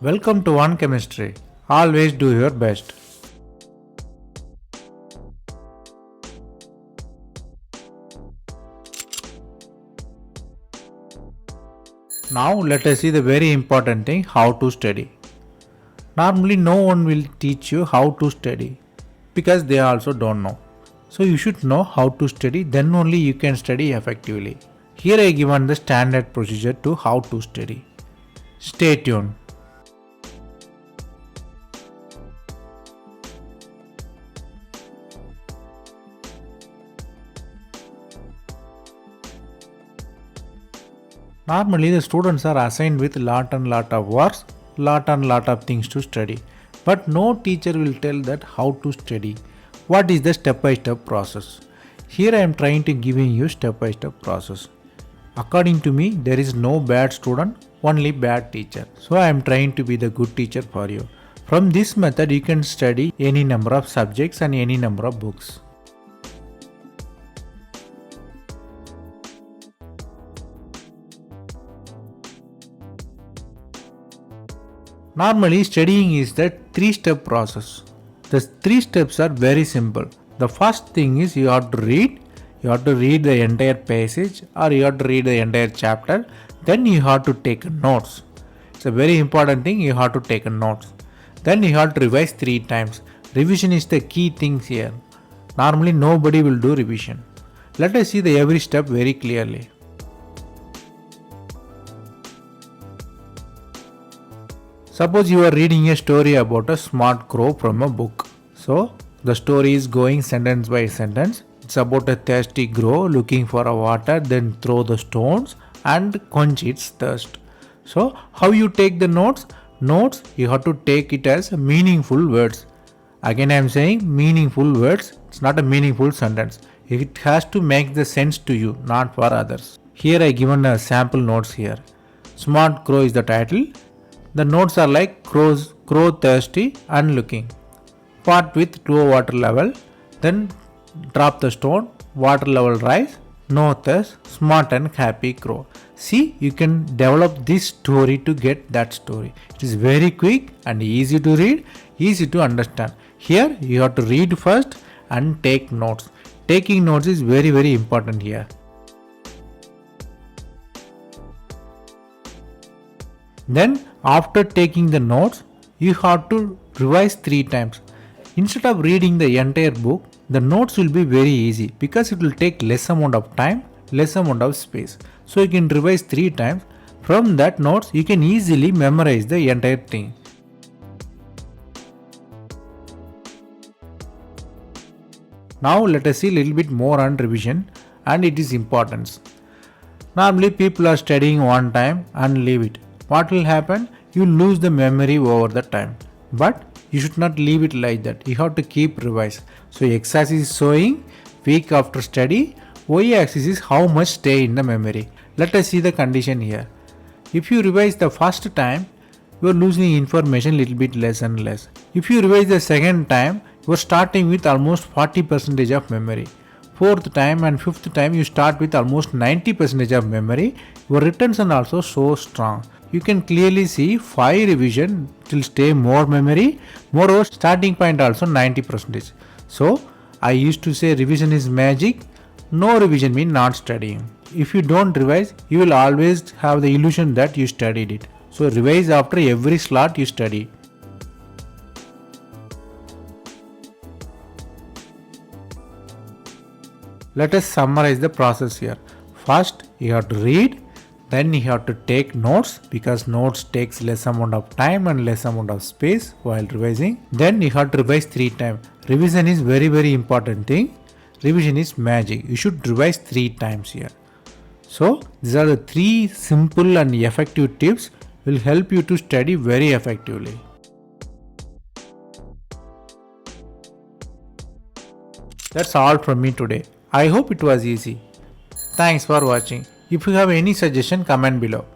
Welcome to One Chemistry. Always do your best. Now let us see the very important thing, how to study. Normally no one will teach you how to study because they also don't know. So you should know how to study, then only you can study effectively. Here I given the standard procedure to how to study. Stay tuned. Normally the students are assigned with lot of works, lot of things to study. But no teacher will tell that how to study. What is the step-by-step process? Here I am trying to giving you step-by-step process. According to me, there is no bad student, only bad teacher. So I am trying to be the good teacher for you. From this method you can study any number of subjects and any number of books. Normally studying is the 3-step process. The 3 steps are very simple. The first thing is you have to read. You have to read the entire passage or you have to read the entire chapter. Then you have to take notes. It's a very important thing, you have to take notes. Then you have to revise 3 times. Revision is the key thing here. Normally nobody will do revision. Let us see the every step very clearly. Suppose you are reading a story about a smart crow from a book. So the story is going sentence by sentence. It's about a thirsty crow looking for a water, then throw the stones and quench its thirst. So how you take the notes? Notes you have to take it as meaningful words. Again I am saying meaningful words. It's not a meaningful sentence. It has to make the sense to you, not for others. Here I given a sample notes here. Smart crow is the title. The notes are like crow thirsty and looking. Part with low water level, then drop the stone, water level rise, no thirst, smart and happy crow. See, you can develop this story to get that story. It is very quick and easy to read, easy to understand. Here you have to read first and take notes. Taking notes is very important here. Then after taking the notes, you have to revise 3 times. Instead of reading the entire book, the notes will be very easy because it will take less amount of time, less amount of space. So you can revise 3 times. From that notes, you can easily memorize the entire thing. Now let us see a little bit more on revision and its importance. Normally people are studying one time and leave it. What will happen? You lose the memory over the time. But you should not leave it like that. You have to keep revise. So x-axis is showing week after study. Y-axis is how much stay in the memory. Let us see the condition here. If you revise the first time, you are losing information little bit less and less. If you revise the second time, you are starting with almost 40% of memory. 4th time and 5th time you start with almost 90% of memory. Your retention also so strong. You can clearly see 5 revision will stay more memory. Moreover, starting point also 90%. So I used to say revision is magic. No revision means not studying. If you don't revise, you will always have the illusion that you studied it. So revise after every slot you study. Let us summarize the process here. First, you have to read. Then you have to take notes because notes takes less amount of time and less amount of space while revising. Then you have to revise 3 times. Revision is very important thing. Revision is magic. You should revise 3 times here. So these are the 3 simple and effective tips will help you to study very effectively. That's all from me today. I hope it was easy. Thanks for watching. If you have any suggestion, comment below.